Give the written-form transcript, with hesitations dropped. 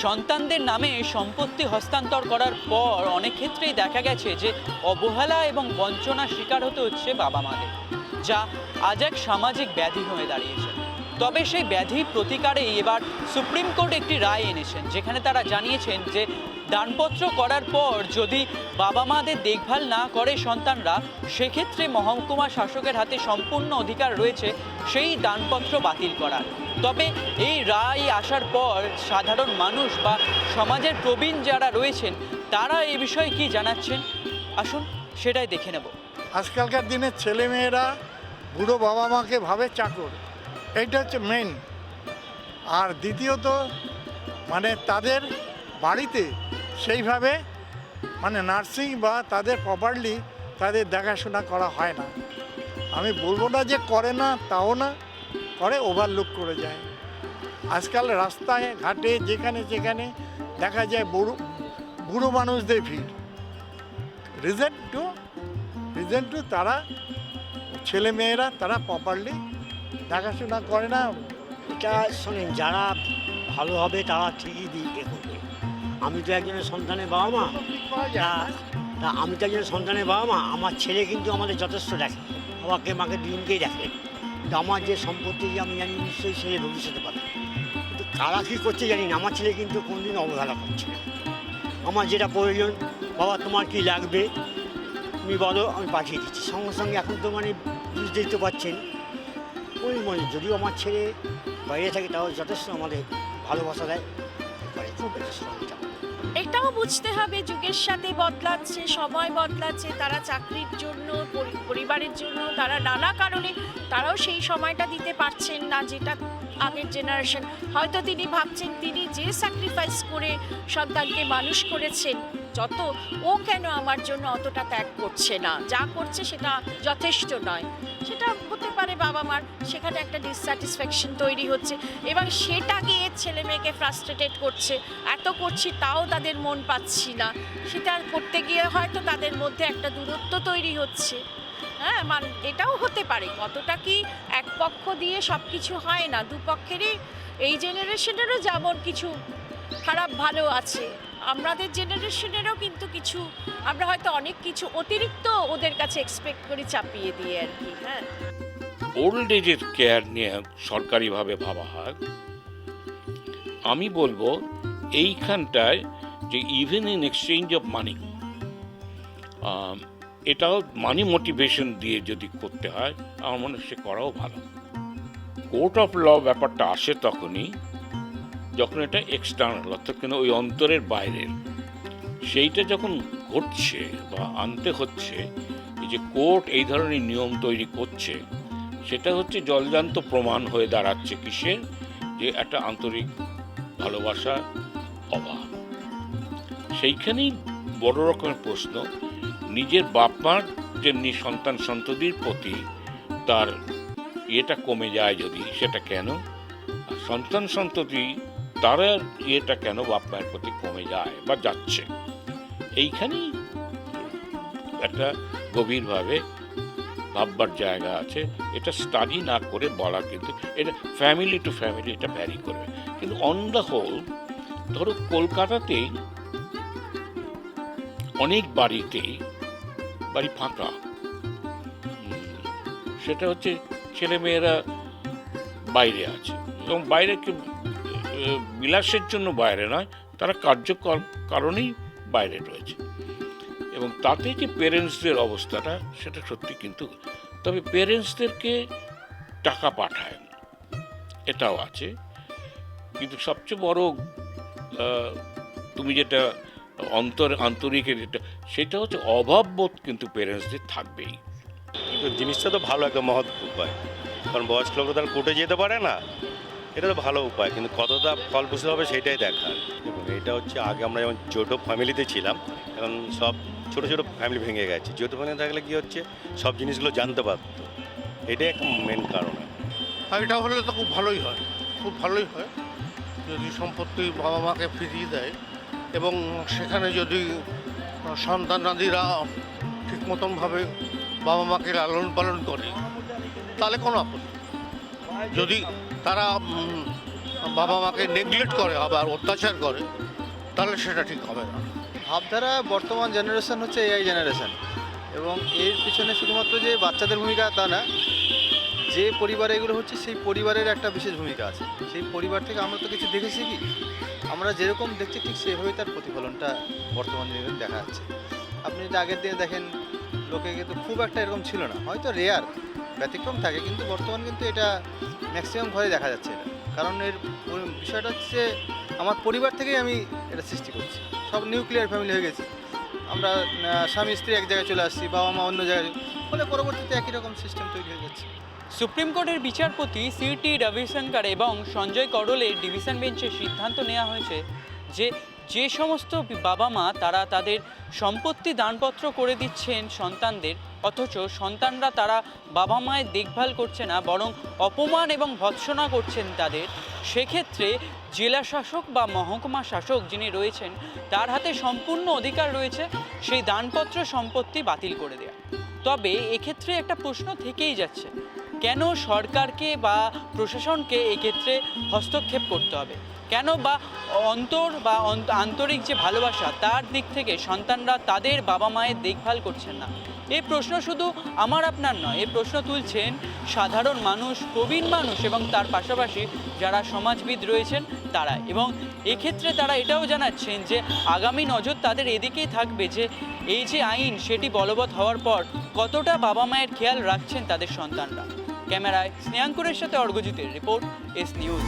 সন্তানদের নামে সম্পত্তি হস্তান্তর করার পর অনেক ক্ষেত্রেই দেখা গেছে যে অবহেলা এবং বঞ্চনার শিকার হতে হচ্ছে বাবা মাদের, যা আজ এক সামাজিক ব্যাধি হয়ে দাঁড়িয়েছে। তবে সেই ব্যাধির প্রতিকারেই এবার সুপ্রিম কোর্ট একটি রায় এনেছেন, যেখানে তারা জানিয়েছেন যে দানপত্র করার পর যদি বাবা মাদের দেখভাল না করে সন্তানরা, সেক্ষেত্রে মহকুমা শাসকের হাতে সম্পূর্ণ অধিকার রয়েছে সেই দানপত্র বাতিল করার। তবে এই রায় আসার পর সাধারণ মানুষ বা সমাজের প্রবীণ যারা রয়েছেন তারা এই বিষয়ে কি জানাচ্ছেন, আসুন সেটাই দেখে নেব। আজকালকার দিনে ছেলেমেয়েরা বুড়ো বাবা মাকে ভাবে চাকর, এইটা হচ্ছে মেন। আর দ্বিতীয়ত মানে তাদের বাড়িতে সেইভাবে মানে নার্সিং বা তাদের প্রপারলি তাদের দেখাশোনা করা হয় না। আমি বলবো না যে করে না, তাও না, করে ওভারলুক করে যায়। আজকাল রাস্তায় ঘাটে যেখানে যেখানে দেখা যায় বুড়ো মানুষদের ভিড়। রিজন টু তারা ছেলেমেয়েরা তারা প্রপারলি দেখাশোনা করে না। এটা শোনেন, যারা ভালো হবে তারা ঠিকই দিয়ে করবে। আমি তো একজনের সন্তানের বাবা মা, তা আমি তো একজনের সন্তানের বাবা মা। আমার ছেলে কিন্তু আমাদের যথেষ্ট দেখে, বাবাকে মাকে দুজনকেই দেখে। কিন্তু আমার যে সম্পত্তি আমি জানি নিশ্চয়ই ছেলে ভবিষ্যতে পাবে, কিন্তু কারা কী করছে জানি না। আমার ছেলে কিন্তু কোনোদিন অবহেলা করছে না। আমার যেটা প্রয়োজন, বাবা তোমার কি লাগবে তুমি বলো, আমি পাঠিয়ে দিচ্ছি সঙ্গে সঙ্গে। এখন তো মানে বুঝতেই তো পারছেন, ওই মানে যদিও আমার ছেলে বাইরে থাকে তাও যথেষ্ট আমাদের ভালোবাসা দেয়। এটাও বুঝতে হবে যুগের সাথে বদলাচ্ছে, সময় বদলাচ্ছে। তারা চাকরির জন্য, পরিবারের জন্য, তারা নানা কারণে তারাও সেই সময়টা দিতে পারছেন না যেটা আগের জেনারেশন। হয়তো তিনি ভাবছেন তিনি যে স্যাক্রিফাইস করে সন্তানকে মানুষ করেছেন, যত ও কেন আমার জন্য অতটা ত্যাগ করছে না, যা করছে সেটা যথেষ্ট নয়। সেটা হতে পারে বাবা মার সেখানে একটা ডিসস্যাটিসফ্যাকশন তৈরি হচ্ছে এবং সেটা গিয়ে ছেলে মেয়েকে ফ্রাস্ট্রেটেড করছে। এত করছি তাও তাদের মন পাচ্ছি না, সেটা করতে গিয়ে হয়তো তাদের মধ্যে একটা দূরত্ব তৈরি হচ্ছে। হ্যাঁ, এটাও হতে পারে। কতটা কি এক পক্ষ দিয়ে সব কিছু হয় না, দুপক্ষেরই। এই জেনারেশনেরও যেমন কিছু খারাপ ভালো আছে, আমাদের জেনারেশনেরও কিন্তু কিছু আমরা হয়তো অনেক কিছু অতিরিক্ত ওদের কাছে এক্সপেক্ট করি, চাপিয়ে দিয়ে আর কি। হ্যাঁ, ওল্ড এজের কেয়ার নিয়ে সরকারিভাবে ভাবা হয়। আমি বলবো এইখানটায় যে even in exchange of money, এটাও মানি মোটিভেশন দিয়ে যদি করতে হয় আমার মনে হয় সে করাও ভালো। কোর্ট অফ ল ব্যাপারটা আসে তখনই যখন এটা এক্সটার্নাল, অর্থাৎ কিন্তু ওই অন্তরের বাইরের। সেইটা যখন ঘটছে বা আনতে হচ্ছে, এই যে কোর্ট এই ধরনের নিয়ম তৈরি করছে, সেটা হচ্ছে জলজান্ত প্রমাণ হয়ে দাঁড়াচ্ছে কিসের, যে একটা আন্তরিক ভালোবাসা অভাব। সেইখানেই বড় রকমের প্রশ্ন, নিজের বাপ মার যেমনি সন্তান সন্ততির প্রতি তার ইয়েটা কমে যায় যদি, সেটা কেন? আর সন্তান সন্ততি তারা ইয়েটা কেন বাপ মায়ের প্রতি কমে যায় বা যাচ্ছে? এইখানেই একটা গভীরভাবে ভাববার জায়গা আছে। এটা স্টাডি না করে বলা, কিন্তু এটা ফ্যামিলি টু ফ্যামিলি এটা ভ্যারি করবে। কিন্তু অন দ্য হোল, ধরো কলকাতাতেই অনেক বাড়ি ফাঁকা, সেটা হচ্ছে ছেলে মেয়েরা বাইরে আছে, এবং বাইরে বিলাসের জন্য বাইরে নয়, তারা কারণেই বাইরে রয়েছে। এবং তাতে যে পেরেন্টসদের অবস্থাটা, সেটা সত্যি। কিন্তু তবে পেরেন্টসদেরকে টাকা পাঠায়, এটাও আছে। কিন্তু সবচেয়ে বড় তুমি যেটা আন্তরিক যেটা, সেটা হচ্ছে অভাববোধ কিন্তু পেরেন্টসদের থাকবেই। জিনিসটা তো ভালো, একটা মহৎ উপায়। কারণ বয়স্ক লোকরা তারা কোর্টে যেতে পারে না, এটা তো ভালো উপায়। কিন্তু কতটা ফলপ্রসূ হবে সেটাই দেখার। এবং এটা হচ্ছে আগে আমরা যেমন যৌথ ফ্যামিলিতে ছিলাম, এখন সব ছোটো ছোটো ফ্যামিলি ভেঙে গেছে। যৌথ ফ্যামিলি থাকলে কী হচ্ছে, সব জিনিসগুলো জানতে পারতো, এটাই একটা মেন কারণ। এটা হলে তো খুব ভালোই হয়, খুব ভালোই হয় যদি সম্পত্তি বাবা মাকে ফিরিয়ে দেয় এবং সেখানে যদি সন্তানাদিরা ঠিক মতনভাবে বাবা মাকে লালন পালন করে, তাহলে কোনো আপত্তি। যদি তারা বাবা মাকে নেগলেক্ট করে আবার অত্যাচার করে, তাহলে সেটা ঠিক হবে না। ভাবধারা বর্তমান জেনারেশন হচ্ছে এআই জেনারেশন, এবং এর পিছনে শুধুমাত্র যে বাচ্চাদের ভূমিকা তা না, যে পরিবারে এগুলো হচ্ছে সেই পরিবারের একটা বিশেষ ভূমিকা আছে। সেই পরিবার থেকে আমরা তো কিছু দেখেছি কি, আমরা যেরকম দেখছি ঠিক সেভাবেই তার প্রতিফলনটা বর্তমান দিনে দেখা যাচ্ছে। আপনি যদি আগের দিনে দেখেন, লোকে কিন্তু খুব একটা এরকম ছিল না, হয়তো রেয়ার ব্যতিক্রম থাকে, কিন্তু বর্তমান কিন্তু এটা ম্যাক্সিমাম ঘরে দেখা যাচ্ছে এটা। কারণ এর বিষয়টা হচ্ছে আমার পরিবার থেকেই আমি এটা সৃষ্টি করছি। সব নিউক্লিয়ার ফ্যামিলি হয়ে গেছে, আমরা স্বামী স্ত্রী এক জায়গায় চলে আসছি, বাবা মা অন্য জায়গায়, ফলে পরবর্তীতে একই রকম সিস্টেম তৈরি হয়ে যাচ্ছে। সুপ্রিম কোর্টের বিচারপতি সিটি রবিশঙ্কর এবং সঞ্জয় করলের ডিভিশন বেঞ্চে সিদ্ধান্ত নেওয়া হয়েছে যে সমস্ত বাবা মা তারা তাদের সম্পত্তি দানপত্র করে দিচ্ছেন সন্তানদের, অথচ সন্তানরা তারা বাবা মায়ের দেখভাল করছে না, বরং অপমান এবং ভৎসনা করছেন তাদের, সেক্ষেত্রে জেলা শাসক বা মহকুমা শাসক যিনি রয়েছেন তার হাতে সম্পূর্ণ অধিকার রয়েছে সেই দানপত্র সম্পত্তি বাতিল করে দেওয়া। তবে এক্ষেত্রে একটা প্রশ্ন থেকেই যাচ্ছে, কেন সরকারকে বা প্রশাসনকে এক্ষেত্রে হস্তক্ষেপ করতে হবে? কেন বা আন্তরিক যে ভালোবাসা তার দিক থেকে সন্তানরা তাদের বাবা মায়ের দেখভাল করছেন না? এই প্রশ্ন শুধু আমার আপনার নয়, এই প্রশ্ন তুলছেন সাধারণ মানুষ, প্রবীণ মানুষ এবং তার পাশাপাশি যারা সমাজবিদ রয়েছেন তারা। এবং এক্ষেত্রে তারা এটাও জানাচ্ছেন যে আগামী নজর তাদের এদিকেই থাকবে যে এই যে আইন সেটি বলবৎ হওয়ার পর কতটা বাবা মায়ের খেয়াল রাখছেন তাদের সন্তানরা। ক্যামেরায় স্নেহাঙ্কুরের সাথে অর্ঘ্যজিতের রিপোর্ট, এস নিউজ।